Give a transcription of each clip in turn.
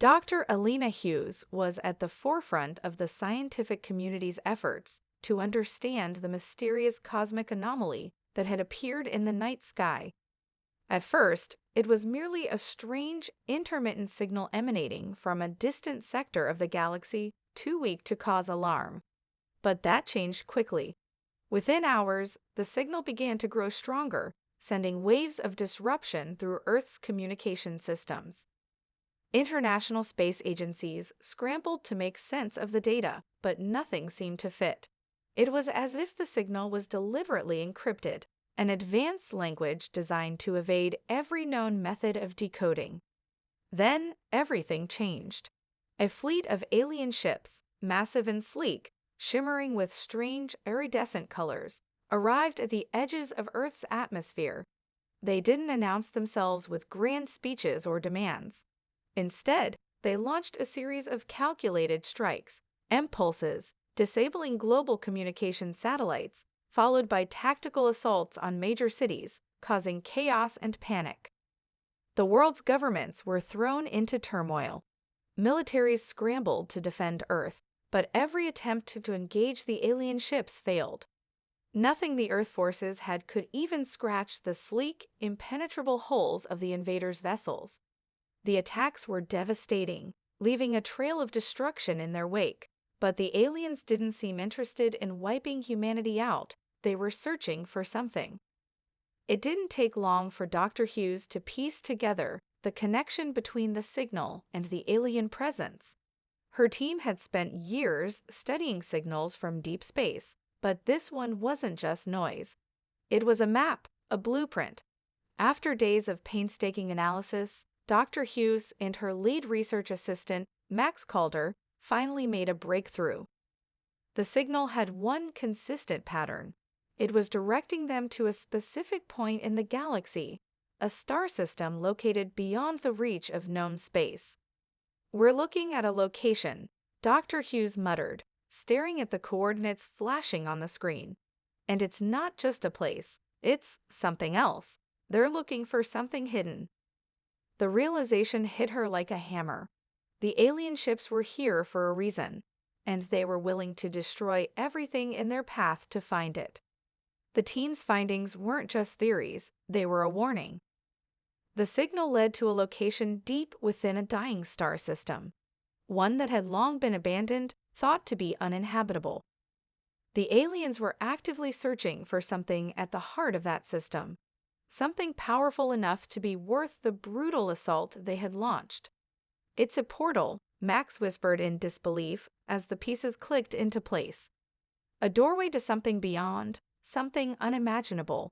Dr. Alina Hughes was at the forefront of the scientific community's efforts to understand the mysterious cosmic anomaly that had appeared in the night sky. At first, it was merely a strange, intermittent signal emanating from a distant sector of the galaxy too weak to cause alarm. But that changed quickly. Within hours, the signal began to grow stronger, sending waves of disruption through Earth's communication systems. International space agencies scrambled to make sense of the data, but nothing seemed to fit. It was as if the signal was deliberately encrypted, an advanced language designed to evade every known method of decoding. Then, everything changed. A fleet of alien ships, massive and sleek, shimmering with strange, iridescent colors, arrived at the edges of Earth's atmosphere. They didn't announce themselves with grand speeches or demands. Instead, they launched a series of calculated strikes, impulses, disabling global communication satellites, followed by tactical assaults on major cities, causing chaos and panic. The world's governments were thrown into turmoil. Militaries scrambled to defend Earth, but every attempt to engage the alien ships failed. Nothing the Earth forces had could even scratch the sleek, impenetrable hulls of the invaders' vessels. The attacks were devastating, leaving a trail of destruction in their wake, but the aliens didn't seem interested in wiping humanity out. They were searching for something. It didn't take long for Dr. Hughes to piece together the connection between the signal and the alien presence. Her team had spent years studying signals from deep space, but this one wasn't just noise. It was a map, a blueprint. After days of painstaking analysis, Dr. Hughes and her lead research assistant, Max Calder, finally made a breakthrough. The signal had one consistent pattern. It was directing them to a specific point in the galaxy, a star system located beyond the reach of known space. "We're looking at a location," Dr. Hughes muttered, staring at the coordinates flashing on the screen. "And it's not just a place, it's something else. They're looking for something hidden." The realization hit her like a hammer. The alien ships were here for a reason, and they were willing to destroy everything in their path to find it. The team's findings weren't just theories, they were a warning. The signal led to a location deep within a dying star system, one that had long been abandoned, thought to be uninhabitable. The aliens were actively searching for something at the heart of that system, something powerful enough to be worth the brutal assault they had launched. "It's a portal," Max whispered in disbelief as the pieces clicked into place. "A doorway to something beyond, something unimaginable."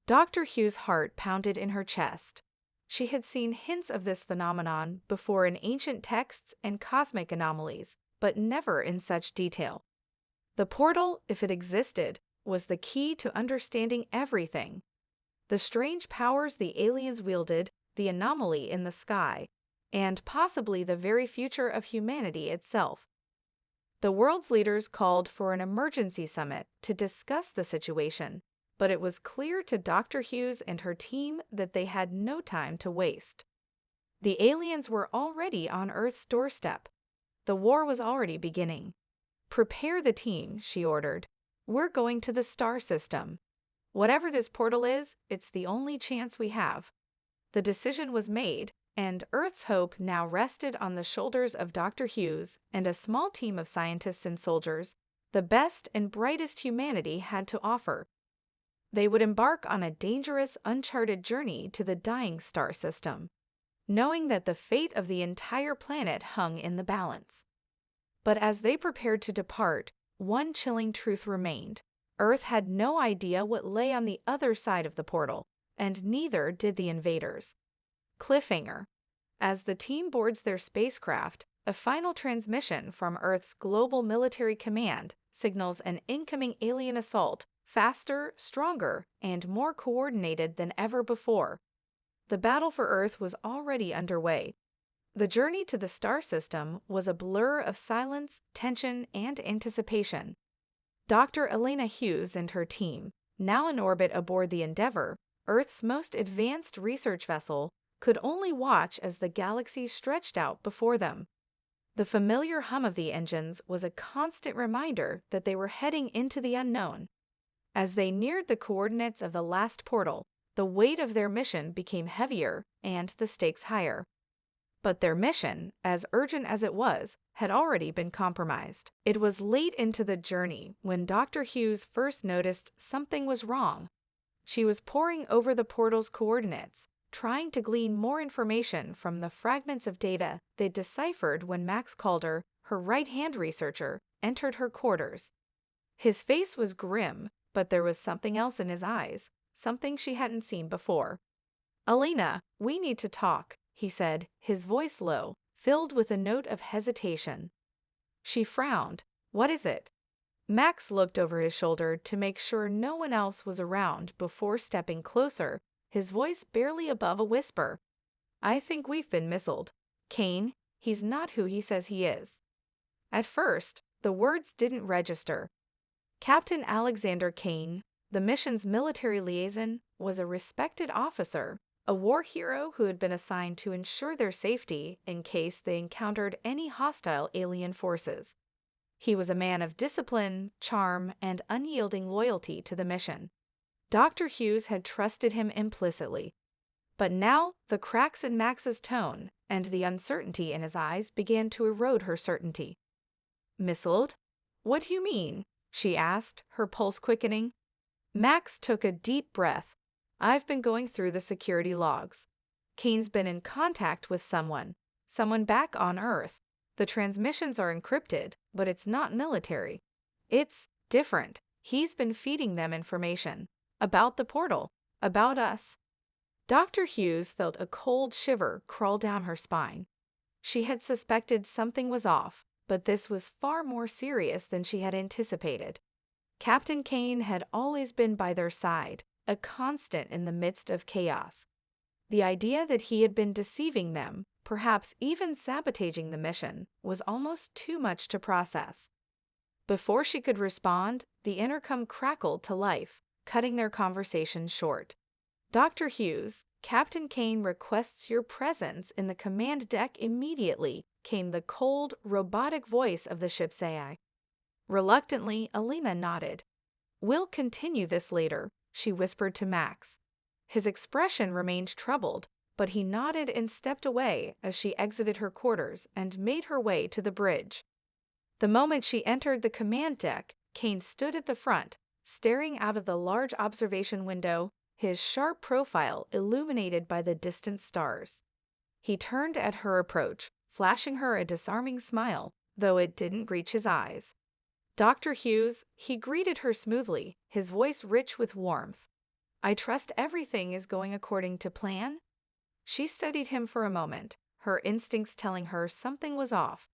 Dr. Hughes' heart pounded in her chest. She had seen hints of this phenomenon before in ancient texts and cosmic anomalies, but never in such detail. The portal, if it existed, was the key to understanding everything. The strange powers the aliens wielded, the anomaly in the sky, and possibly the very future of humanity itself. The world's leaders called for an emergency summit to discuss the situation, but it was clear to Dr. Hughes and her team that they had no time to waste. The aliens were already on Earth's doorstep. The war was already beginning. "Prepare the team," she ordered. "We're going to the star system. Whatever this portal is, it's the only chance we have." The decision was made, and Earth's hope now rested on the shoulders of Dr. Hughes and a small team of scientists and soldiers, the best and brightest humanity had to offer. They would embark on a dangerous, uncharted journey to the dying star system, knowing that the fate of the entire planet hung in the balance. But as they prepared to depart, one chilling truth remained. Earth had no idea what lay on the other side of the portal, and neither did the invaders. Cliffhanger. As the team boards their spacecraft, a final transmission from Earth's Global Military Command signals an incoming alien assault, faster, stronger, and more coordinated than ever before. The battle for Earth was already underway. The journey to the star system was a blur of silence, tension, and anticipation. Dr. Alina Hughes and her team, now in orbit aboard the Endeavour, Earth's most advanced research vessel, could only watch as the galaxy stretched out before them. The familiar hum of the engines was a constant reminder that they were heading into the unknown. As they neared the coordinates of the last portal, the weight of their mission became heavier and the stakes higher. But their mission, as urgent as it was, had already been compromised. It was late into the journey when Dr. Hughes first noticed something was wrong. She was poring over the portal's coordinates, trying to glean more information from the fragments of data they'd deciphered when Max Calder, her right-hand researcher, entered her quarters. His face was grim, but there was something else in his eyes, something she hadn't seen before. "Elena, we need to talk," he said, his voice low, filled with a note of hesitation. She frowned. "What is it?" Max looked over his shoulder to make sure no one else was around before stepping closer, his voice barely above a whisper. "I think we've been missiled. Kane, he's not who he says he is." At first, the words didn't register. Captain Alexander Kane, the mission's military liaison, was a respected officer, a war hero who had been assigned to ensure their safety in case they encountered any hostile alien forces. He was a man of discipline, charm, and unyielding loyalty to the mission. Dr. Hughes had trusted him implicitly. But now the cracks in Max's tone and the uncertainty in his eyes began to erode her certainty. "Missiled? What do you mean?" she asked, her pulse quickening. Max took a deep breath. "I've been going through the security logs. Kane's been in contact with someone back on Earth. The transmissions are encrypted, but it's not military. It's different. He's been feeding them information. About the portal. About us." Dr. Hughes felt a cold shiver crawl down her spine. She had suspected something was off, but this was far more serious than she had anticipated. Captain Kane had always been by their side, a constant in the midst of chaos. The idea that he had been deceiving them, perhaps even sabotaging the mission, was almost too much to process. Before she could respond, the intercom crackled to life, cutting their conversation short. "Dr. Hughes, Captain Kane requests your presence in the command deck immediately," came the cold, robotic voice of the ship's AI. Reluctantly, Elena nodded. "We'll continue this later," she whispered to Max. His expression remained troubled, but he nodded and stepped away as she exited her quarters and made her way to the bridge. The moment she entered the command deck, Kane stood at the front, staring out of the large observation window, his sharp profile illuminated by the distant stars. He turned at her approach, flashing her a disarming smile, though it didn't reach his eyes. "Dr. Hughes," he greeted her smoothly, his voice rich with warmth. "I trust everything is going according to plan?" She studied him for a moment, her instincts telling her something was off.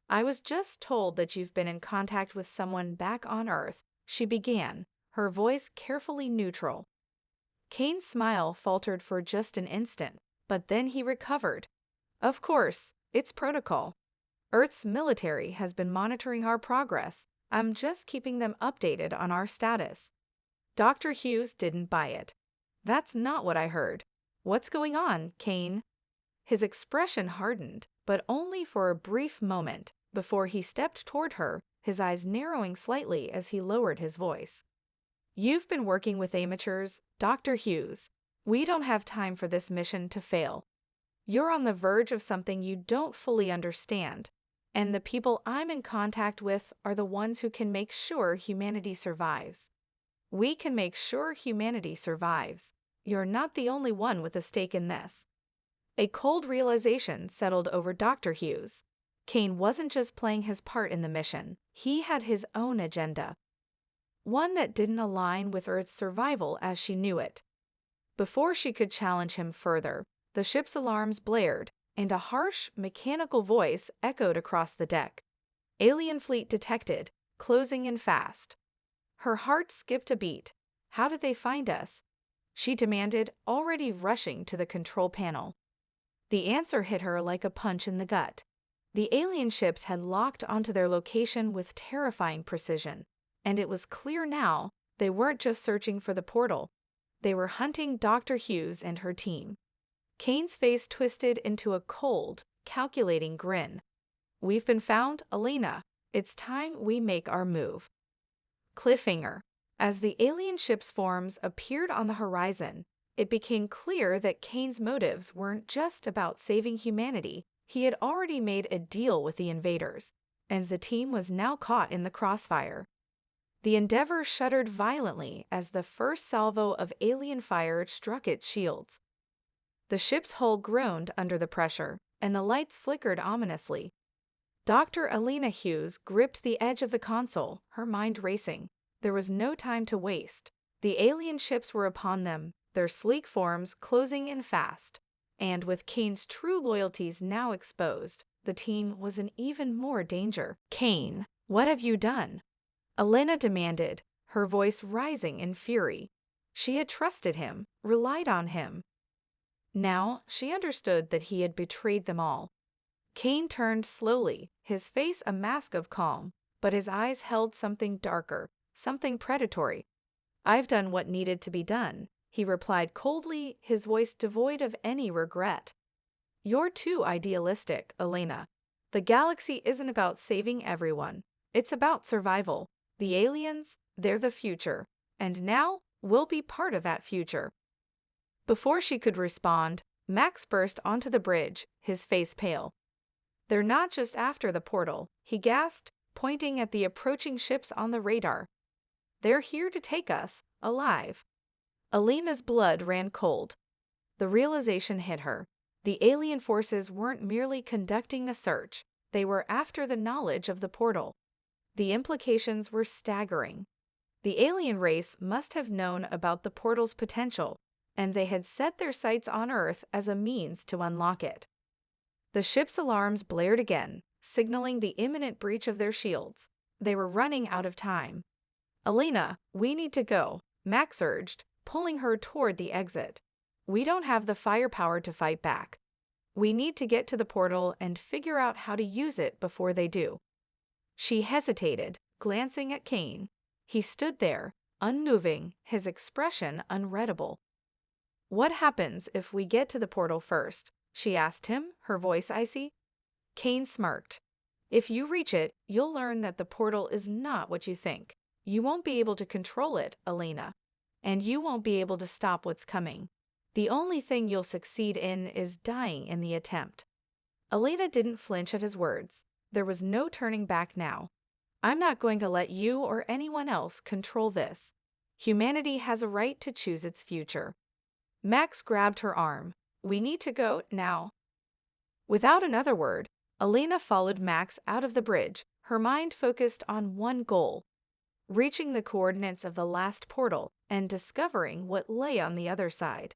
"I was just told that you've been in contact with someone back on Earth," she began, her voice carefully neutral. Kane's smile faltered for just an instant, but then he recovered. "Of course, it's protocol. Earth's military has been monitoring our progress. I'm just keeping them updated on our status." Dr. Hughes didn't buy it. "That's not what I heard. What's going on, Kane?" His expression hardened, but only for a brief moment, before he stepped toward her, his eyes narrowing slightly as he lowered his voice. "You've been working with amateurs, Dr. Hughes. We don't have time for this mission to fail. You're on the verge of something you don't fully understand, and the people I'm in contact with are the ones who can make sure humanity survives. We can make sure humanity survives. You're not the only one with a stake in this." A cold realization settled over Dr. Hughes. Kane wasn't just playing his part in the mission. He had his own agenda. One that didn't align with Earth's survival as she knew it. Before she could challenge him further, the ship's alarms blared, and a harsh, mechanical voice echoed across the deck. "Alien fleet detected, closing in fast." Her heart skipped a beat. "How did they find us?" she demanded, already rushing to the control panel. The answer hit her like a punch in the gut. The alien ships had locked onto their location with terrifying precision, and it was clear now they weren't just searching for the portal. They were hunting Dr. Hughes and her team. Kane's face twisted into a cold, calculating grin. "We've been found, Elena. It's time we make our move." Cliffhanger. As the alien ship's forms appeared on the horizon, it became clear that Kane's motives weren't just about saving humanity. He had already made a deal with the invaders, and the team was now caught in the crossfire. The Endeavor shuddered violently as the first salvo of alien fire struck its shields. The ship's hull groaned under the pressure, and the lights flickered ominously. Dr. Elena Hughes gripped the edge of the console, her mind racing. There was no time to waste. The alien ships were upon them, their sleek forms closing in fast. And with Kane's true loyalties now exposed, the team was in even more danger. "Kane, what have you done?" Elena demanded, her voice rising in fury. She had trusted him, relied on him. Now she understood that he had betrayed them all. Kane turned slowly, his face a mask of calm, but his eyes held something darker, something predatory. "I've done what needed to be done," he replied coldly, his voice devoid of any regret. "You're too idealistic, Elena. The galaxy isn't about saving everyone. It's about survival. The aliens, they're the future, and now we'll be part of that future." Before she could respond, Max burst onto the bridge, his face pale. "They're not just after the portal," he gasped, pointing at the approaching ships on the radar. "They're here to take us, alive." Elena's blood ran cold. The realization hit her. The alien forces weren't merely conducting a search, they were after the knowledge of the portal. The implications were staggering. The alien race must have known about the portal's potential, and they had set their sights on Earth as a means to unlock it. The ship's alarms blared again, signaling the imminent breach of their shields. They were running out of time. "Elena, we need to go," Max urged, pulling her toward the exit. "We don't have the firepower to fight back. We need to get to the portal and figure out how to use it before they do." She hesitated, glancing at Kane. He stood there, unmoving, his expression unreadable. "What happens if we get to the portal first?" she asked him, her voice icy. Kane smirked. "If you reach it, you'll learn that the portal is not what you think. You won't be able to control it, Elena. And you won't be able to stop what's coming. The only thing you'll succeed in is dying in the attempt." Elena didn't flinch at his words. There was no turning back now. "I'm not going to let you or anyone else control this. Humanity has a right to choose its future." Max grabbed her arm. "We need to go now." Without another word, Elena followed Max out of the bridge, her mind focused on one goal: reaching the coordinates of the last portal and discovering what lay on the other side.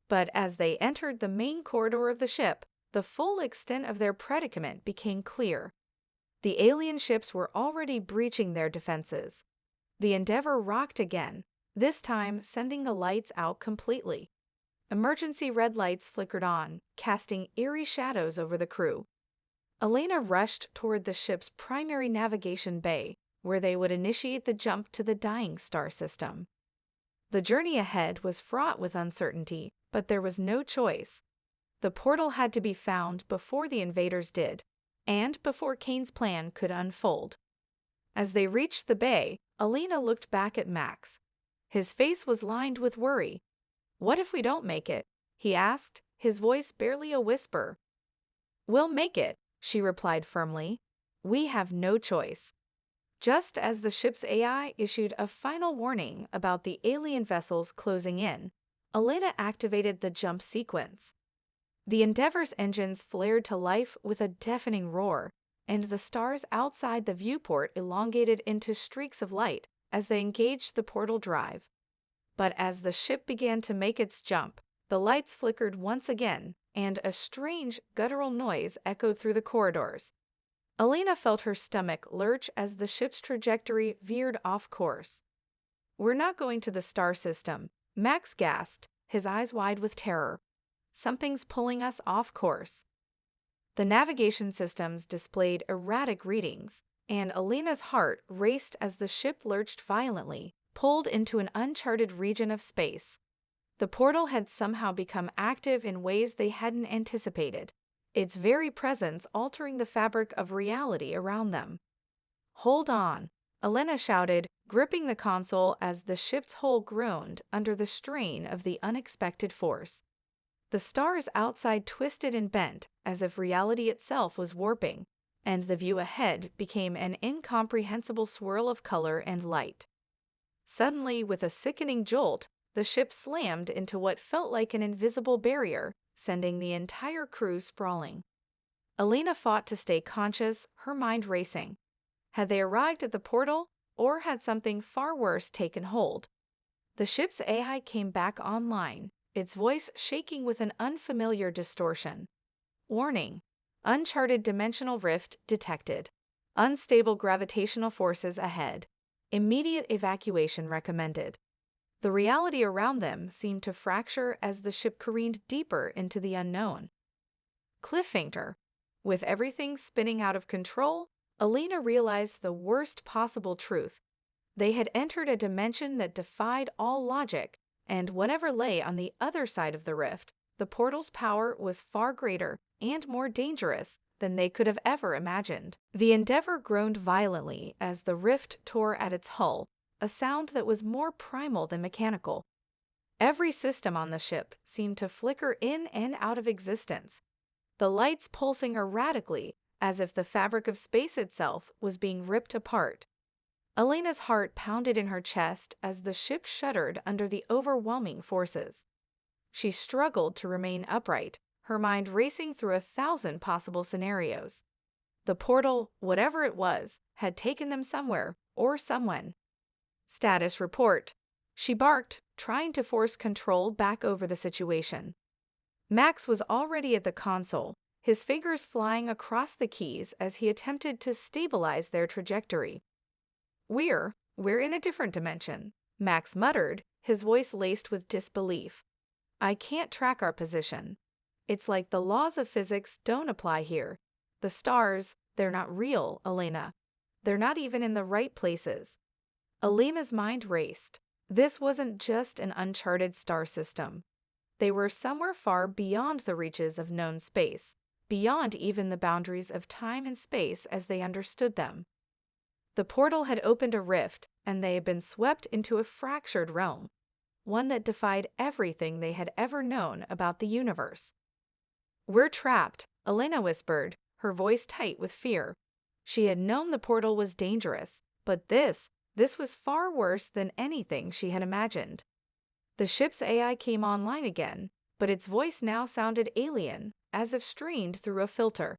But as they entered the main corridor of the ship, the full extent of their predicament became clear. The alien ships were already breaching their defenses. The Endeavor rocked again, this time sending the lights out completely. Emergency red lights flickered on, casting eerie shadows over the crew. Elena rushed toward the ship's primary navigation bay, where they would initiate the jump to the dying star system. The journey ahead was fraught with uncertainty, but there was no choice. The portal had to be found before the invaders did, and before Kane's plan could unfold. As they reached the bay, Elena looked back at Max. His face was lined with worry. "What if we don't make it?" he asked, his voice barely a whisper. "We'll make it," she replied firmly. "We have no choice." Just as the ship's AI issued a final warning about the alien vessels closing in, Elena activated the jump sequence. The Endeavor's engines flared to life with a deafening roar, and the stars outside the viewport elongated into streaks of light as they engaged the portal drive. But as the ship began to make its jump, the lights flickered once again, and a strange, guttural noise echoed through the corridors. Elena felt her stomach lurch as the ship's trajectory veered off course. "We're not going to the star system," Max gasped, his eyes wide with terror. "Something's pulling us off course." The navigation systems displayed erratic readings, and Elena's heart raced as the ship lurched violently, pulled into an uncharted region of space. The portal had somehow become active in ways they hadn't anticipated, its very presence altering the fabric of reality around them. "Hold on," Elena shouted, gripping the console as the ship's hull groaned under the strain of the unexpected force. The stars outside twisted and bent as if reality itself was warping, and the view ahead became an incomprehensible swirl of color and light. Suddenly, with a sickening jolt, the ship slammed into what felt like an invisible barrier, sending the entire crew sprawling. Elena fought to stay conscious, her mind racing. Had they arrived at the portal, or had something far worse taken hold? The ship's AI came back online, its voice shaking with an unfamiliar distortion. "Warning. Uncharted dimensional rift detected. Unstable gravitational forces ahead. Immediate evacuation recommended." The reality around them seemed to fracture as the ship careened deeper into the unknown. Cliffhanger. With everything spinning out of control, Elena realized the worst possible truth. They had entered a dimension that defied all logic, and whatever lay on the other side of the rift, the portal's power was far greater and more dangerous than they could have ever imagined. The Endeavor groaned violently as the rift tore at its hull, a sound that was more primal than mechanical. Every system on the ship seemed to flicker in and out of existence, the lights pulsing erratically as if the fabric of space itself was being ripped apart. Elena's heart pounded in her chest as the ship shuddered under the overwhelming forces. She struggled to remain upright, her mind racing through 1,000 possible scenarios. The portal, whatever it was, had taken them somewhere or someone. "Status report," she barked, trying to force control back over the situation. Max was already at the console, his fingers flying across the keys as he attempted to stabilize their trajectory. We're in a different dimension," Max muttered, his voice laced with disbelief. "I can't track our position. It's like the laws of physics don't apply here. The stars, they're not real, Elena. They're not even in the right places." Elena's mind raced. This wasn't just an uncharted star system. They were somewhere far beyond the reaches of known space, beyond even the boundaries of time and space as they understood them. The portal had opened a rift, and they had been swept into a fractured realm, one that defied everything they had ever known about the universe. "We're trapped," Elena whispered, her voice tight with fear. She had known the portal was dangerous, but this was far worse than anything she had imagined. The ship's AI came online again, but its voice now sounded alien, as if strained through a filter.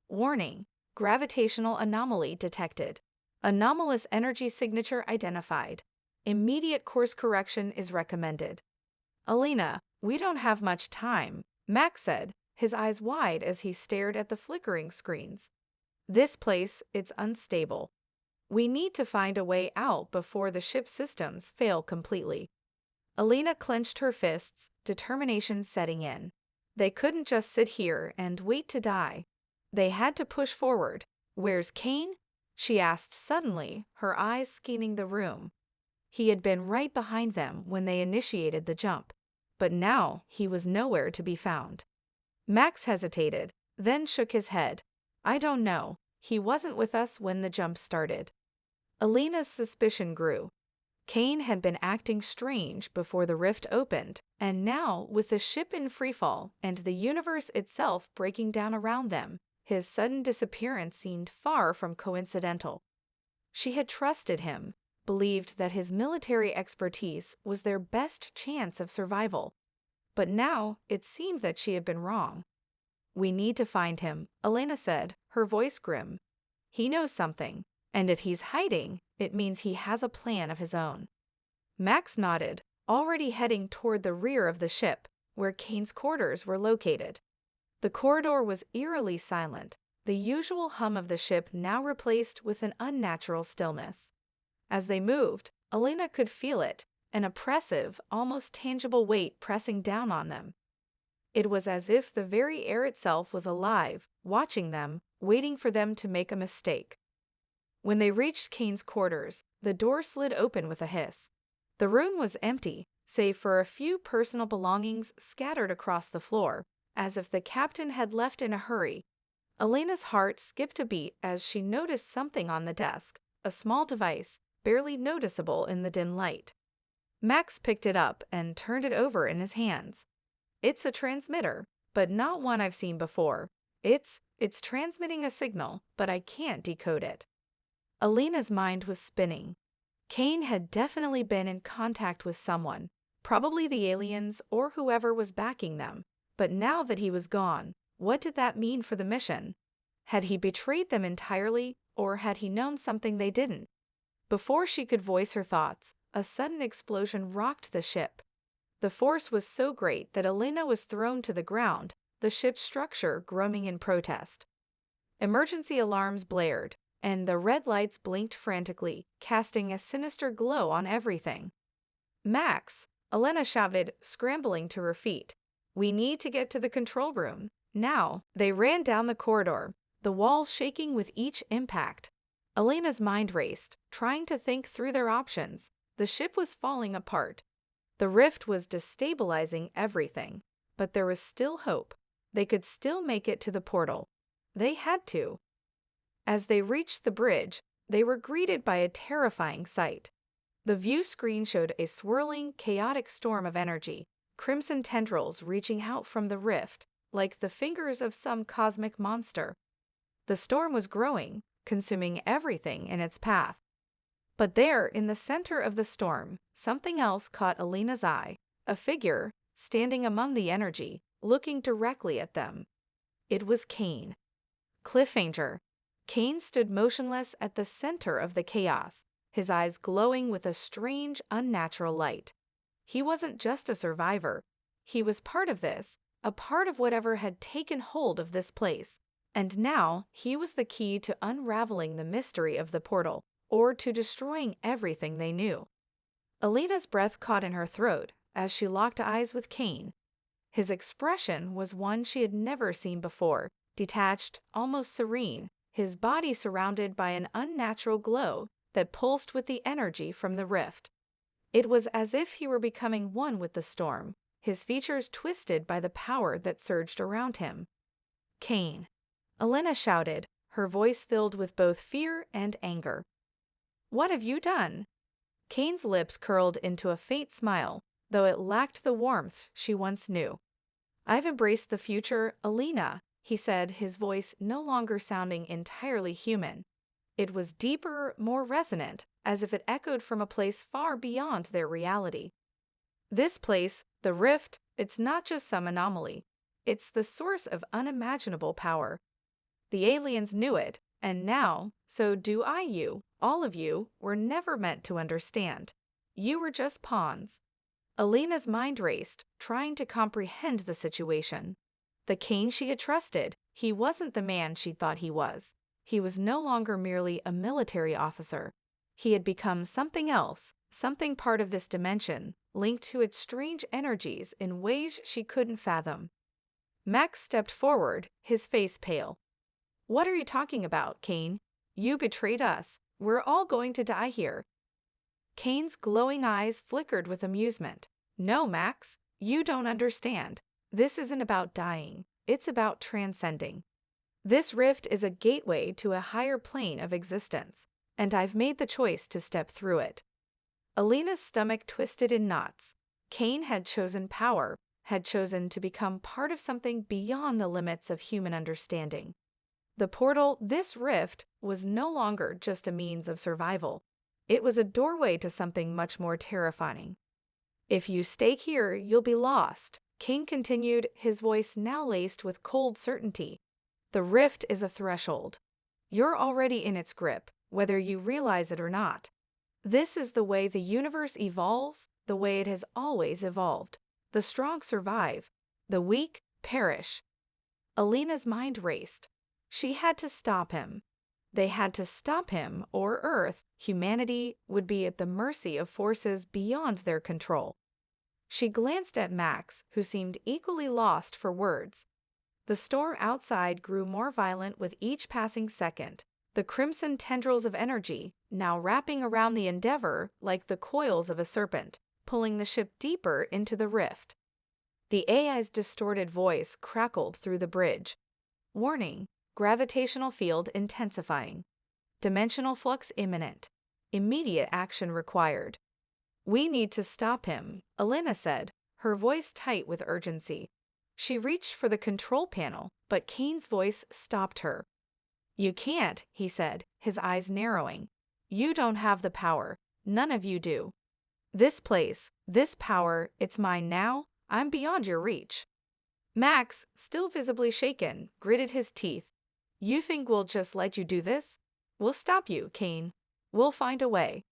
"Warning. Gravitational anomaly detected. Anomalous energy signature identified. Immediate course correction is recommended." "Elena, we don't have much time," Max said, his eyes wide as he stared at the flickering screens. "This place, it's unstable. We need to find a way out before the ship's systems fail completely." Elena clenched her fists, determination setting in. They couldn't just sit here and wait to die. They had to push forward. "Where's Kane?" she asked suddenly, her eyes scanning the room. He had been right behind them when they initiated the jump, but now he was nowhere to be found. Max hesitated, then shook his head. "I don't know. He wasn't with us when the jump started." Elena's suspicion grew. Kane had been acting strange before the rift opened, and now, with the ship in freefall and the universe itself breaking down around them, his sudden disappearance seemed far from coincidental. She had trusted him, believed that his military expertise was their best chance of survival. But now it seemed that she had been wrong. "We need to find him," Elena said, her voice grim. "He knows something, and if he's hiding, it means he has a plan of his own." Max nodded, already heading toward the rear of the ship, where Kane's quarters were located. The corridor was eerily silent, the usual hum of the ship now replaced with an unnatural stillness. As they moved, Elena could feel it, an oppressive, almost tangible weight pressing down on them. It was as if the very air itself was alive, watching them, waiting for them to make a mistake. When they reached Kane's quarters, the door slid open with a hiss. The room was empty, save for a few personal belongings scattered across the floor, as if the captain had left in a hurry. Elena's heart skipped a beat as she noticed something on the desk, a small device, barely noticeable in the dim light. Max picked it up and turned it over in his hands. It's a transmitter, but not one I've seen before. It's transmitting a signal, but I can't decode it. Elena's mind was spinning. Kane had definitely been in contact with someone, probably the aliens or whoever was backing them. But now that he was gone, what did that mean for the mission? Had he betrayed them entirely, or had he known something they didn't? Before she could voice her thoughts, a sudden explosion rocked the ship. The force was so great that Elena was thrown to the ground, the ship's structure groaning in protest. Emergency alarms blared, and the red lights blinked frantically, casting a sinister glow on everything. "Max!" Elena shouted, scrambling to her feet. "We need to get to the control room. Now!" They ran down the corridor, the walls shaking with each impact. Elena's mind raced, trying to think through their options. The ship was falling apart. The rift was destabilizing everything. But there was still hope. They could still make it to the portal. They had to. As they reached the bridge, they were greeted by a terrifying sight. The view screen showed a swirling, chaotic storm of energy, crimson tendrils reaching out from the rift, like the fingers of some cosmic monster. The storm was growing, consuming everything in its path. But there, in the center of the storm, something else caught Elena's eye, a figure, standing among the energy, looking directly at them. It was Kane. Cliffhanger. Kane stood motionless at the center of the chaos, his eyes glowing with a strange, unnatural light. He wasn't just a survivor. He was part of this, a part of whatever had taken hold of this place. And now, he was the key to unraveling the mystery of the portal, or to destroying everything they knew. Elena's breath caught in her throat as she locked eyes with Kane. His expression was one she had never seen before, detached, almost serene, his body surrounded by an unnatural glow that pulsed with the energy from the rift. It was as if he were becoming one with the storm, his features twisted by the power that surged around him. "Kane," Elena shouted, her voice filled with both fear and anger. "What have you done?" Kane's lips curled into a faint smile, though it lacked the warmth she once knew. "I've embraced the future, Elena," he said, his voice no longer sounding entirely human. It was deeper, more resonant, as if it echoed from a place far beyond their reality. "This place, the rift, it's not just some anomaly. It's the source of unimaginable power. The aliens knew it, and now, so do I. You, all of you, were never meant to understand. You were just pawns." Elena's mind raced, trying to comprehend the situation. The Kane she had trusted, he wasn't the man she thought he was. He was no longer merely a military officer. He had become something else, something part of this dimension, linked to its strange energies in ways she couldn't fathom. Max stepped forward, his face pale. "What are you talking about, Kane? You betrayed us. We're all going to die here." Kane's glowing eyes flickered with amusement. "No, Max, you don't understand. This isn't about dying. It's about transcending. This rift is a gateway to a higher plane of existence, and I've made the choice to step through it." Elena's stomach twisted in knots. Kane had chosen power, had chosen to become part of something beyond the limits of human understanding. The portal, this rift, was no longer just a means of survival. It was a doorway to something much more terrifying. "If you stay here, you'll be lost," Kane continued, his voice now laced with cold certainty. "The rift is a threshold. You're already in its grip, whether you realize it or not. This is the way the universe evolves, the way it has always evolved. The strong survive. The weak perish." Elena's mind raced. She had to stop him. They had to stop him, or Earth, humanity, would be at the mercy of forces beyond their control. She glanced at Max, who seemed equally lost for words. The storm outside grew more violent with each passing second, the crimson tendrils of energy, now wrapping around the Endeavor like the coils of a serpent, pulling the ship deeper into the rift. The AI's distorted voice crackled through the bridge. Warning, gravitational field intensifying. Dimensional flux imminent. Immediate action required. We need to stop him, Elena said, her voice tight with urgency. She reached for the control panel, but Kane's voice stopped her. You can't, he said, his eyes narrowing. You don't have the power. None of you do. This place, this power, it's mine now. I'm beyond your reach. Max, still visibly shaken, gritted his teeth. You think we'll just let you do this? We'll stop you, Kane. We'll find a way.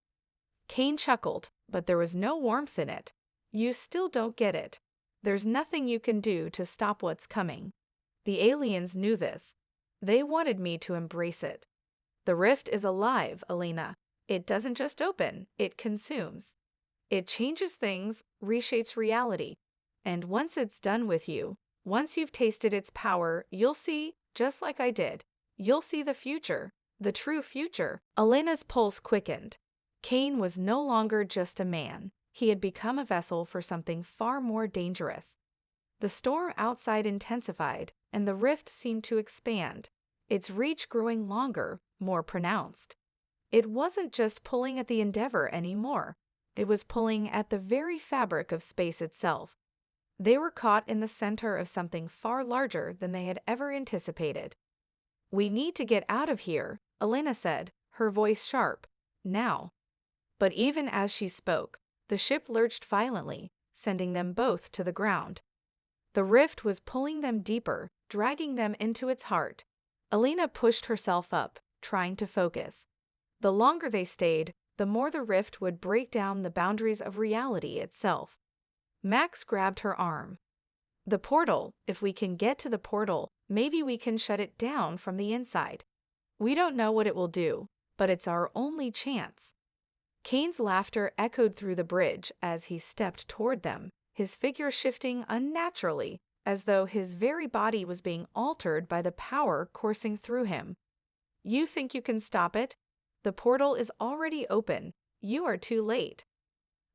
Kane chuckled, but there was no warmth in it. You still don't get it. There's nothing you can do to stop what's coming. The aliens knew this. They wanted me to embrace it. The rift is alive, Elena. It doesn't just open, it consumes. It changes things, reshapes reality. And once it's done with you, once you've tasted its power, you'll see, just like I did, you'll see the future, the true future. Elena's pulse quickened. Kane was no longer just a man. He had become a vessel for something far more dangerous. The storm outside intensified, and the rift seemed to expand, its reach growing longer, more pronounced. It wasn't just pulling at the Endeavor anymore. It was pulling at the very fabric of space itself. They were caught in the center of something far larger than they had ever anticipated. We need to get out of here, Elena said, her voice sharp. Now. But even as she spoke, the ship lurched violently, sending them both to the ground. The rift was pulling them deeper, dragging them into its heart. Elena pushed herself up, trying to focus. The longer they stayed, the more the rift would break down the boundaries of reality itself. Max grabbed her arm. The portal, if we can get to the portal, maybe we can shut it down from the inside. We don't know what it will do, but it's our only chance. Kane's laughter echoed through the bridge as he stepped toward them, his figure shifting unnaturally, as though his very body was being altered by the power coursing through him. You think you can stop it? The portal is already open. You are too late.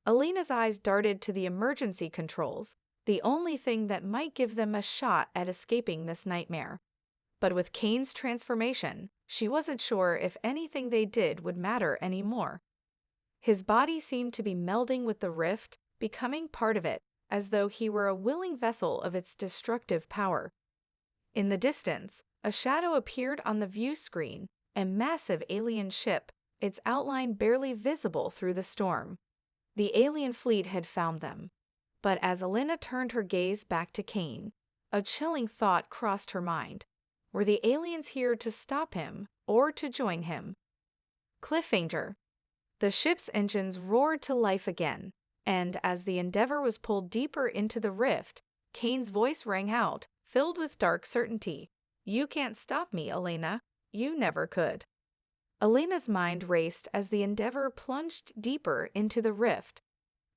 Elena's eyes darted to the emergency controls, the only thing that might give them a shot at escaping this nightmare. But with Kane's transformation, she wasn't sure if anything they did would matter anymore. His body seemed to be melding with the rift, becoming part of it, as though he were a willing vessel of its destructive power. In the distance, a shadow appeared on the view screen, a massive alien ship, its outline barely visible through the storm. The alien fleet had found them. But as Elena turned her gaze back to Kane, a chilling thought crossed her mind. Were the aliens here to stop him, or to join him? Cliffhanger. The ship's engines roared to life again, and as the Endeavor was pulled deeper into the rift, Kane's voice rang out, filled with dark certainty. You can't stop me, Elena. You never could. Elena's mind raced as the Endeavor plunged deeper into the rift.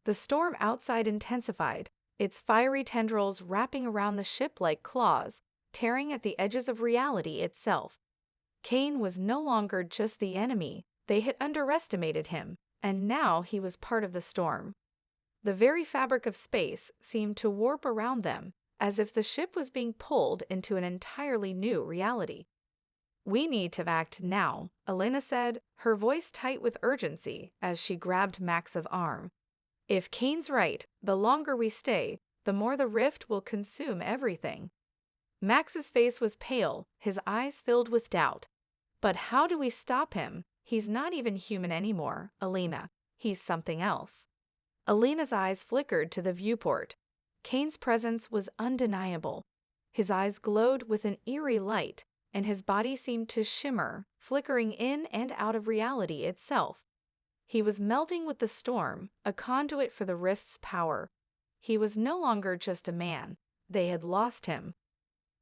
The storm outside intensified, its fiery tendrils wrapping around the ship like claws, tearing at the edges of reality itself. Kane was no longer just the enemy. They had underestimated him, and now he was part of the storm. The very fabric of space seemed to warp around them, as if the ship was being pulled into an entirely new reality. We need to act now, Elena said, her voice tight with urgency as she grabbed Max's arm. If Kane's right, the longer we stay, the more the rift will consume everything. Max's face was pale, his eyes filled with doubt. But how do we stop him? He's not even human anymore, Elena. He's something else. Elena's eyes flickered to the viewport. Kane's presence was undeniable. His eyes glowed with an eerie light, and his body seemed to shimmer, flickering in and out of reality itself. He was melting with the storm, a conduit for the rift's power. He was no longer just a man. They had lost him.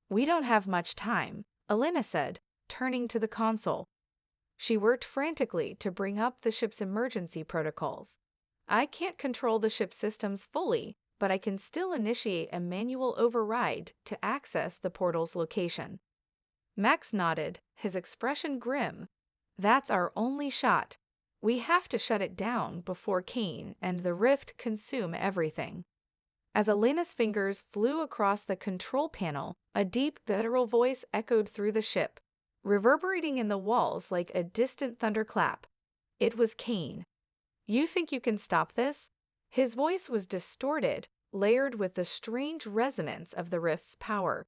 We don't have much time, Elena said, turning to the console. She worked frantically to bring up the ship's emergency protocols. I can't control the ship's systems fully, but I can still initiate a manual override to access the portal's location. Max nodded, his expression grim. That's our only shot. We have to shut it down before Kane and the rift consume everything. As Elena's fingers flew across the control panel, a deep, guttural voice echoed through the ship, reverberating in the walls like a distant thunderclap. It was Kane. You think you can stop this? His voice was distorted, layered with the strange resonance of the rift's power.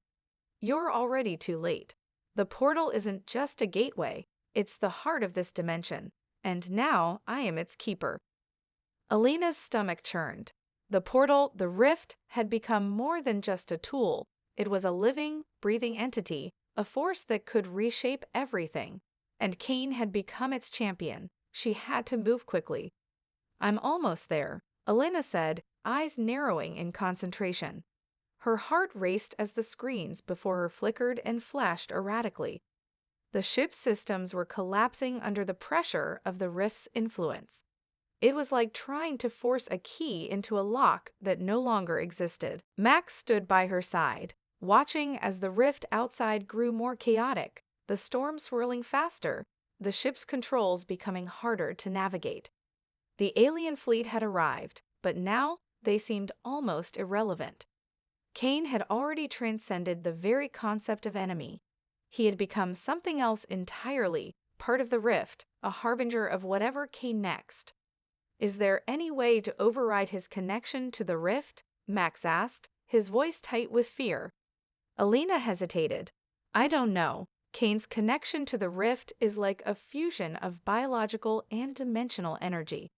You're already too late. The portal isn't just a gateway, it's the heart of this dimension, and now I am its keeper. Elena's stomach churned. The portal, the rift, had become more than just a tool. It was a living, breathing entity, a force that could reshape everything. And Kane had become its champion. She had to move quickly. I'm almost there, Elena said, eyes narrowing in concentration. Her heart raced as the screens before her flickered and flashed erratically. The ship's systems were collapsing under the pressure of the rift's influence. It was like trying to force a key into a lock that no longer existed. Max stood by her side, watching as the rift outside grew more chaotic, the storm swirling faster, the ship's controls becoming harder to navigate. The alien fleet had arrived, but now they seemed almost irrelevant. Kane had already transcended the very concept of enemy. He had become something else entirely, part of the rift, a harbinger of whatever came next. Is there any way to override his connection to the rift? Max asked, his voice tight with fear. Elena hesitated. I don't know. Kane's connection to the rift is like a fusion of biological and dimensional energy.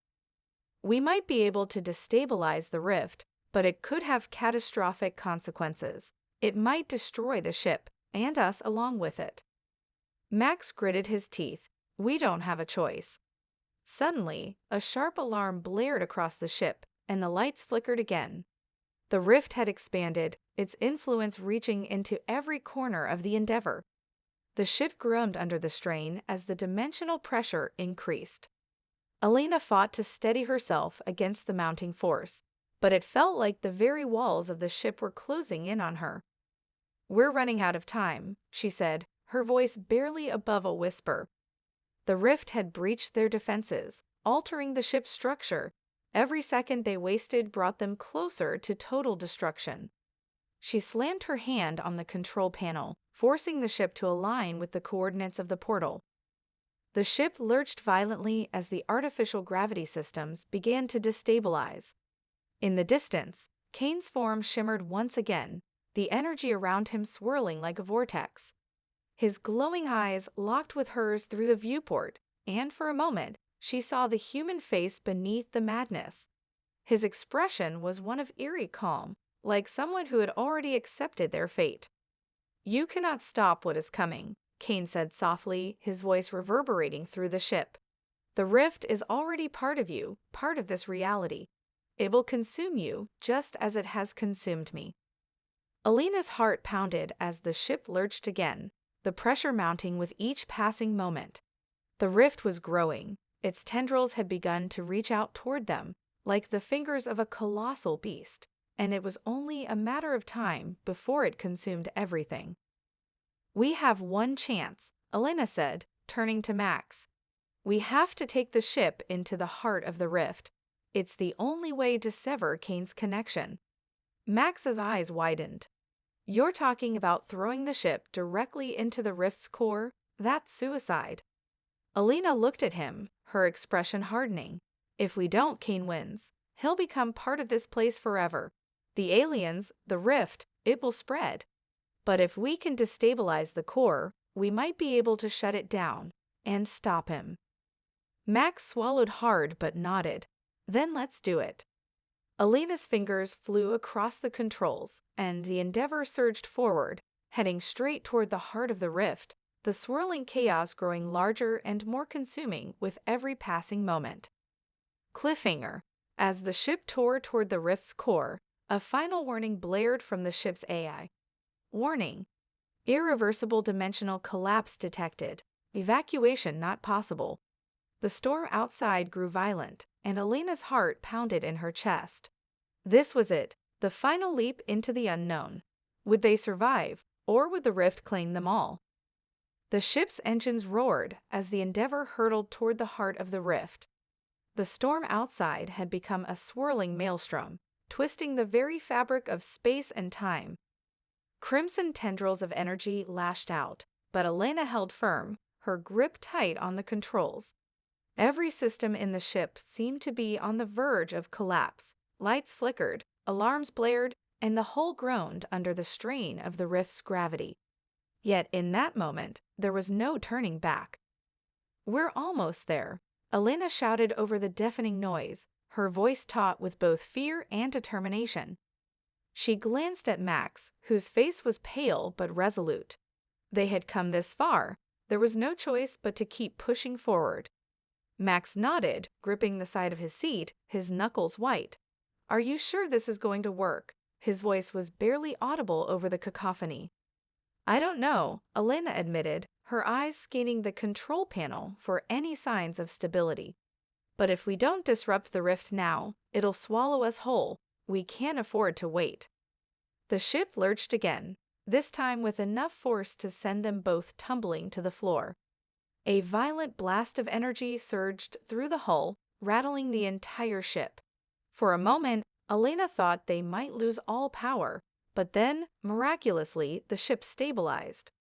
We might be able to destabilize the rift, but it could have catastrophic consequences. It might destroy the ship, and us along with it. Max gritted his teeth. We don't have a choice. Suddenly, a sharp alarm blared across the ship, and the lights flickered again. The rift had expanded, its influence reaching into every corner of the Endeavor. The ship groaned under the strain as the dimensional pressure increased. Elena fought to steady herself against the mounting force, but it felt like the very walls of the ship were closing in on her. We're running out of time, she said, her voice barely above a whisper. The rift had breached their defenses, altering the ship's structure. Every second they wasted brought them closer to total destruction. She slammed her hand on the control panel, forcing the ship to align with the coordinates of the portal. The ship lurched violently as the artificial gravity systems began to destabilize. In the distance, Kane's form shimmered once again, the energy around him swirling like a vortex. His glowing eyes locked with hers through the viewport, and for a moment, she saw the human face beneath the madness. His expression was one of eerie calm, like someone who had already accepted their fate. You cannot stop what is coming, Kane said softly, his voice reverberating through the ship. The rift is already part of you, part of this reality. It will consume you just as it has consumed me. Elena's heart pounded as the ship lurched again, the pressure mounting with each passing moment. The rift was growing. Its tendrils had begun to reach out toward them, like the fingers of a colossal beast, and it was only a matter of time before it consumed everything. We have one chance, Elena said, turning to Max. We have to take the ship into the heart of the rift. It's the only way to sever Kane's connection. Max's eyes widened. You're talking about throwing the ship directly into the rift's core? That's suicide. Elena looked at him, her expression hardening. If we don't, Kane wins. He'll become part of this place forever. The aliens, the rift, it will spread. But if we can destabilize the core, we might be able to shut it down and stop him. Max swallowed hard but nodded. Then let's do it. Elena's fingers flew across the controls, and the Endeavor surged forward, heading straight toward the heart of the rift, the swirling chaos growing larger and more consuming with every passing moment. Cliffhanger. As the ship tore toward the rift's core, a final warning blared from the ship's AI. Warning. Irreversible dimensional collapse detected. Evacuation not possible. The storm outside grew violent, and Elena's heart pounded in her chest. This was it, the final leap into the unknown. Would they survive, or would the rift claim them all? The ship's engines roared as the Endeavour hurtled toward the heart of the rift. The storm outside had become a swirling maelstrom, twisting the very fabric of space and time. Crimson tendrils of energy lashed out, but Elena held firm, her grip tight on the controls. Every system in the ship seemed to be on the verge of collapse. Lights flickered, alarms blared, and the hull groaned under the strain of the rift's gravity. Yet in that moment, there was no turning back. "We're almost there," Elena shouted over the deafening noise, her voice taut with both fear and determination. She glanced at Max, whose face was pale but resolute. They had come this far. There was no choice but to keep pushing forward. Max nodded, gripping the side of his seat, his knuckles white. "Are you sure this is going to work?" His voice was barely audible over the cacophony. "I don't know," Elena admitted, her eyes scanning the control panel for any signs of stability. "But if we don't disrupt the rift now, it'll swallow us whole. We can't afford to wait." The ship lurched again, this time with enough force to send them both tumbling to the floor. A violent blast of energy surged through the hull, rattling the entire ship. For a moment, Elena thought they might lose all power, but then, miraculously, the ship stabilized.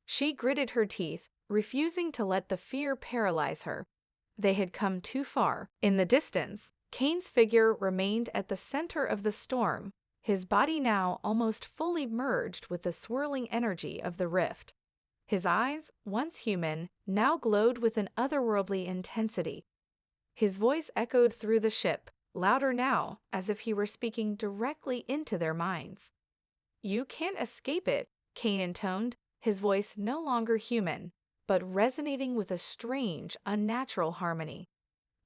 She gritted her teeth, refusing to let the fear paralyze her. They had come too far. In the distance, Kane's figure remained at the center of the storm, his body now almost fully merged with the swirling energy of the rift. His eyes, once human, now glowed with an otherworldly intensity. His voice echoed through the ship, louder now, as if he were speaking directly into their minds. "You can't escape it," Kane intoned, his voice no longer human, but resonating with a strange, unnatural harmony.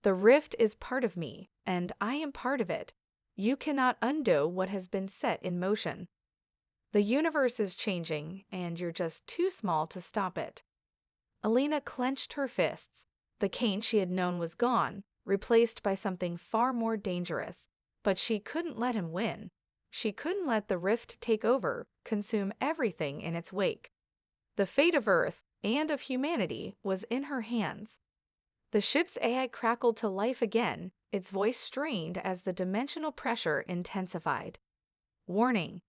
"The rift is part of me, and I am part of it. You cannot undo what has been set in motion. The universe is changing, and you're just too small to stop it." Elena clenched her fists. The Kane she had known was gone, replaced by something far more dangerous. But she couldn't let him win. She couldn't let the rift take over, consume everything in its wake. The fate of Earth, and of humanity, was in her hands. The ship's AI crackled to life again, its voice strained as the dimensional pressure intensified. "Warning.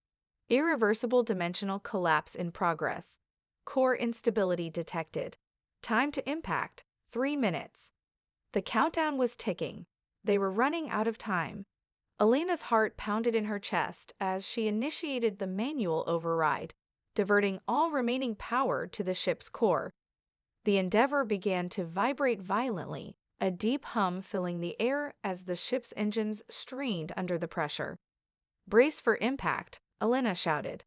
Irreversible dimensional collapse in progress. Core instability detected. Time to impact, 3 minutes." The countdown was ticking. They were running out of time. Elena's heart pounded in her chest as she initiated the manual override, diverting all remaining power to the ship's core. The Endeavour began to vibrate violently, a deep hum filling the air as the ship's engines strained under the pressure. "Brace for impact," Elena shouted.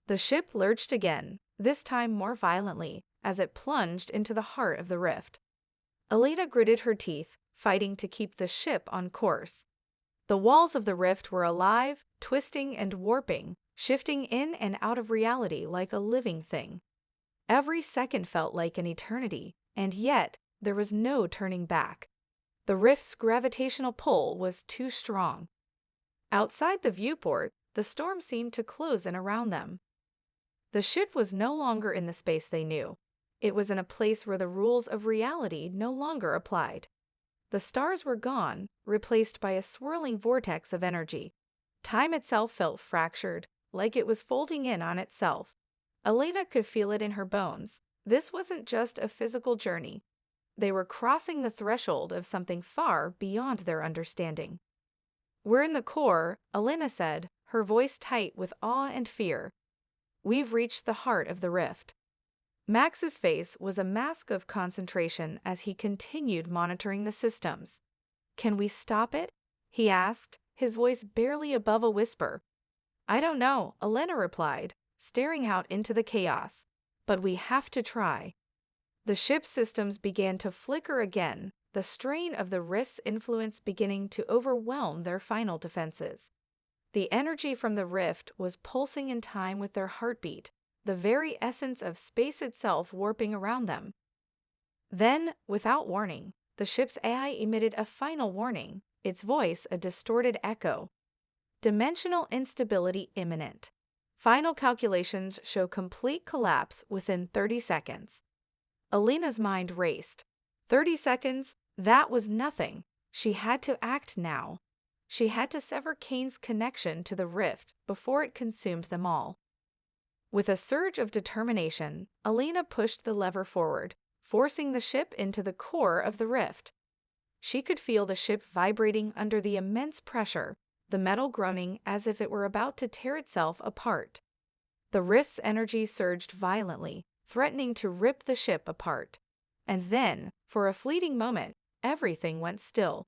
The ship lurched again, this time more violently, as it plunged into the heart of the rift. Elena gritted her teeth, fighting to keep the ship on course. The walls of the rift were alive, twisting and warping, shifting in and out of reality like a living thing. Every second felt like an eternity, and yet there was no turning back. The rift's gravitational pull was too strong. Outside the viewport, the storm seemed to close in around them. The ship was no longer in the space they knew. It was in a place where the rules of reality no longer applied. The stars were gone, replaced by a swirling vortex of energy. Time itself felt fractured, like it was folding in on itself. Elena could feel it in her bones. This wasn't just a physical journey. They were crossing the threshold of something far beyond their understanding. "We're in the core," Elena said, her voice tight with awe and fear. "We've reached the heart of the rift." Max's face was a mask of concentration as he continued monitoring the systems. "Can we stop it?" he asked, his voice barely above a whisper. "I don't know," Elena replied, staring out into the chaos. "But we have to try." The ship's systems began to flicker again, the strain of the rift's influence beginning to overwhelm their final defenses. The energy from the rift was pulsing in time with their heartbeat, the very essence of space itself warping around them. Then, without warning, the ship's AI emitted a final warning, its voice a distorted echo. "Dimensional instability imminent. Final calculations show complete collapse within 30 seconds. Alina's mind raced. 30 seconds? That was nothing. She had to act now. She had to sever Kane's connection to the rift before it consumed them all. With a surge of determination, Alina pushed the lever forward, forcing the ship into the core of the rift. She could feel the ship vibrating under the immense pressure, the metal groaning as if it were about to tear itself apart. The rift's energy surged violently, threatening to rip the ship apart. And then, for a fleeting moment, everything went still.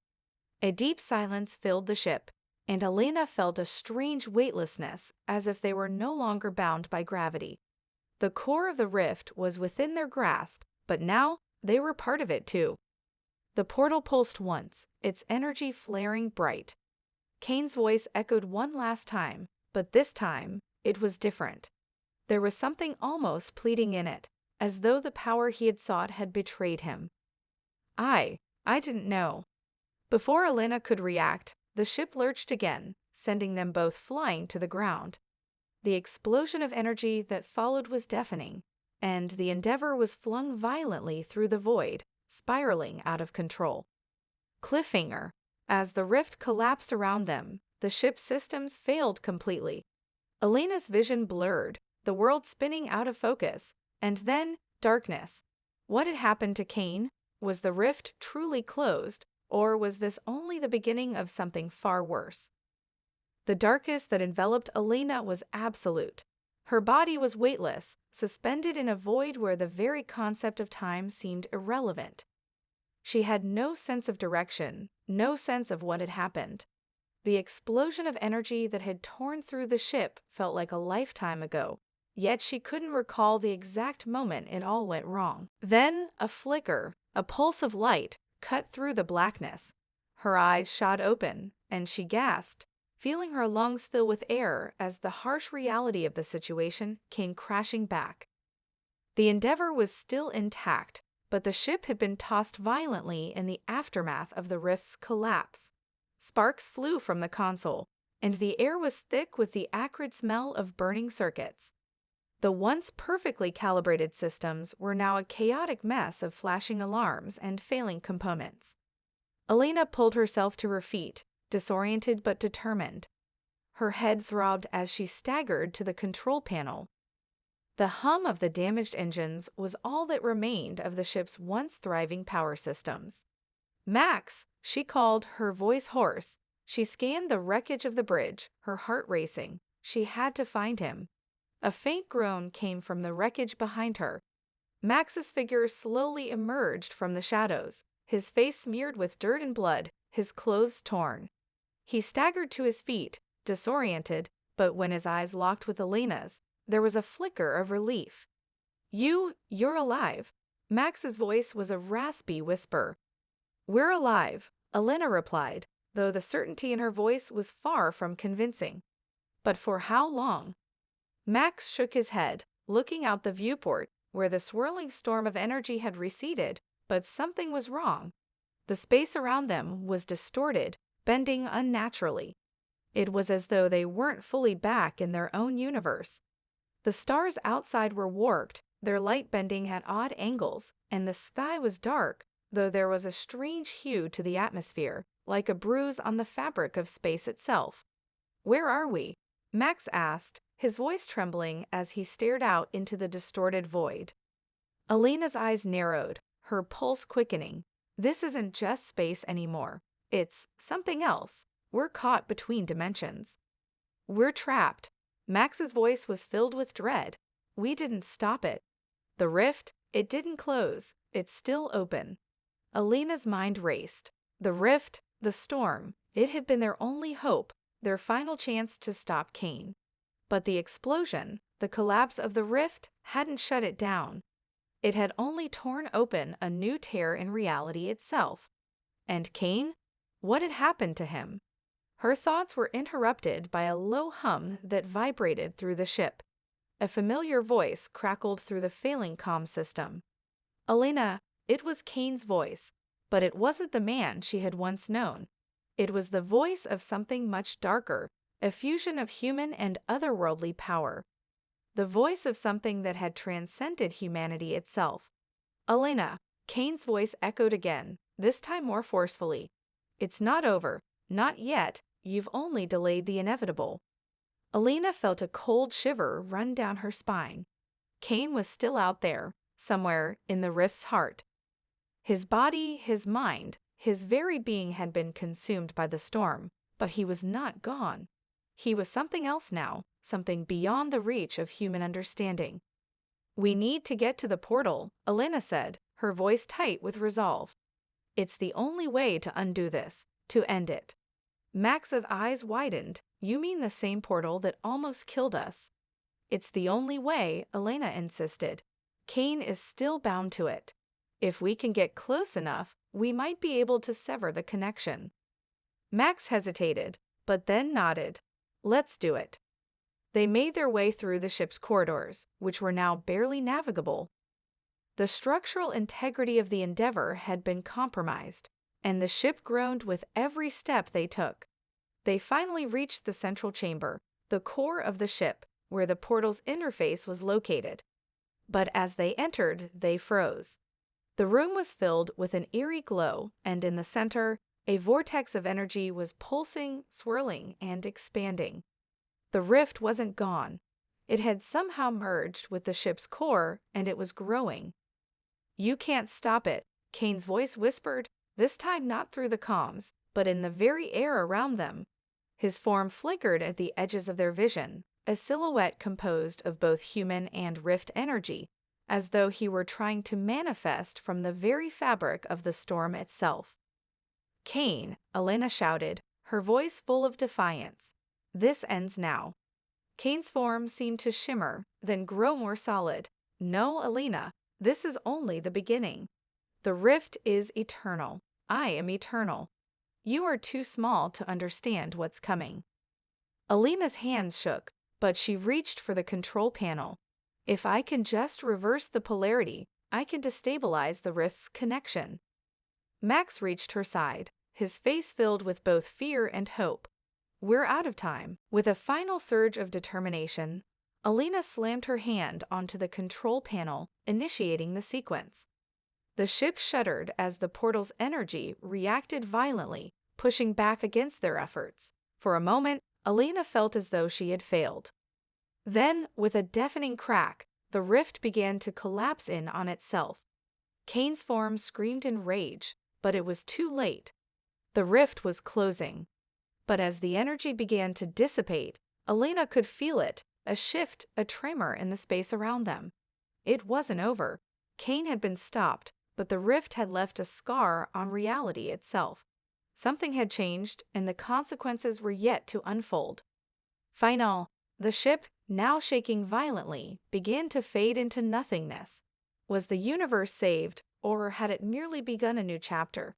A deep silence filled the ship, and Alina felt a strange weightlessness, as if they were no longer bound by gravity. The core of the rift was within their grasp, but now they were part of it too. The portal pulsed once, its energy flaring bright. Kane's voice echoed one last time, but this time, it was different. There was something almost pleading in it, as though the power he had sought had betrayed him. I didn't know. Before Alina could react, the ship lurched again, sending them both flying to the ground. The explosion of energy that followed was deafening, and the Endeavor was flung violently through the void, spiraling out of control. Cliffhanger. As the rift collapsed around them, the ship's systems failed completely. Alina's vision blurred, the world spinning out of focus, and then darkness. What had happened to Kane? Was the rift truly closed, or was this only the beginning of something far worse? The darkness that enveloped Alina was absolute. Her body was weightless, suspended in a void where the very concept of time seemed irrelevant. She had no sense of direction, no sense of what had happened. The explosion of energy that had torn through the ship felt like a lifetime ago, yet she couldn't recall the exact moment it all went wrong. Then, a flicker, a pulse of light, cut through the blackness. Her eyes shot open, and she gasped, feeling her lungs fill with air as the harsh reality of the situation came crashing back. The Endeavor was still intact, but the ship had been tossed violently in the aftermath of the rift's collapse. Sparks flew from the console, and the air was thick with the acrid smell of burning circuits. The once perfectly calibrated systems were now a chaotic mess of flashing alarms and failing components. Alina pulled herself to her feet, disoriented but determined. Her head throbbed as she staggered to the control panel. The hum of the damaged engines was all that remained of the ship's once thriving power systems. "Max!" she called, her voice hoarse. She scanned the wreckage of the bridge, her heart racing. She had to find him. A faint groan came from the wreckage behind her. Max's figure slowly emerged from the shadows, his face smeared with dirt and blood, his clothes torn. He staggered to his feet, disoriented, but when his eyes locked with Alina's, there was a flicker of relief. You're alive." Max's voice was a raspy whisper. "We're alive," Alina replied, though the certainty in her voice was far from convincing. "But for how long?" Max shook his head, looking out the viewport, where the swirling storm of energy had receded, but something was wrong. The space around them was distorted, bending unnaturally. It was as though they weren't fully back in their own universe. The stars outside were warped, their light bending at odd angles, and the sky was dark, though there was a strange hue to the atmosphere, like a bruise on the fabric of space itself. "Where are we?" Max asked, his voice trembling as he stared out into the distorted void. Alina's eyes narrowed, her pulse quickening. "This isn't just space anymore. It's something else. We're caught between dimensions. We're trapped." Max's voice was filled with dread. "We didn't stop it. The rift, it didn't close. It's still open." Alina's mind raced. The rift, the storm, it had been their only hope, their final chance to stop Kane. But the explosion, the collapse of the rift, hadn't shut it down. It had only torn open a new tear in reality itself. And Kane? What had happened to him? Her thoughts were interrupted by a low hum that vibrated through the ship. A familiar voice crackled through the failing comm system. Alina, it was Kane's voice, but it wasn't the man she had once known. It was the voice of something much darker, a fusion of human and otherworldly power. The voice of something that had transcended humanity itself. "Elena," Kane's voice echoed again, this time more forcefully. "It's not over. Not yet. You've only delayed the inevitable." Elena felt a cold shiver run down her spine. Kane was still out there, somewhere in the rift's heart. His body, his mind, his very being had been consumed by the storm, but he was not gone. He was something else now, something beyond the reach of human understanding. "We need to get to the portal," Elena said, her voice tight with resolve. "It's the only way to undo this, to end it." Max's eyes widened. "You mean the same portal that almost killed us?" "It's the only way," Elena insisted. "Kane is still bound to it. If we can get close enough, we might be able to sever the connection." Max hesitated, but then nodded. "Let's do it." They made their way through the ship's corridors, which were now barely navigable. The structural integrity of the Endeavor had been compromised, and the ship groaned with every step they took. They finally reached the central chamber, the core of the ship, where the portal's interface was located. But as they entered, they froze. The room was filled with an eerie glow, and in the center, a vortex of energy was pulsing, swirling, and expanding. The rift wasn't gone. It had somehow merged with the ship's core, and it was growing. "You can't stop it," Kane's voice whispered, this time not through the comms, but in the very air around them. His form flickered at the edges of their vision, a silhouette composed of both human and rift energy, as though he were trying to manifest from the very fabric of the storm itself. "Kane," Elena shouted, her voice full of defiance. "This ends now." Kane's form seemed to shimmer, then grow more solid. "No, Elena, this is only the beginning. The rift is eternal. I am eternal. You are too small to understand what's coming." Elena's hands shook, but she reached for the control panel. "If I can just reverse the polarity, I can destabilize the rift's connection." Max reached her side, his face filled with both fear and hope. "We're out of time." With a final surge of determination, Elena slammed her hand onto the control panel, initiating the sequence. The ship shuddered as the portal's energy reacted violently, pushing back against their efforts. For a moment, Elena felt as though she had failed. Then, with a deafening crack, the rift began to collapse in on itself. Kane's form screamed in rage, but it was too late. The rift was closing. But as the energy began to dissipate, Elena could feel it, a shift, a tremor in the space around them. It wasn't over. Kane had been stopped, but the rift had left a scar on reality itself. Something had changed, and the consequences were yet to unfold. Final, the ship, now shaking violently, began to fade into nothingness. Was the universe saved, or had it merely begun a new chapter?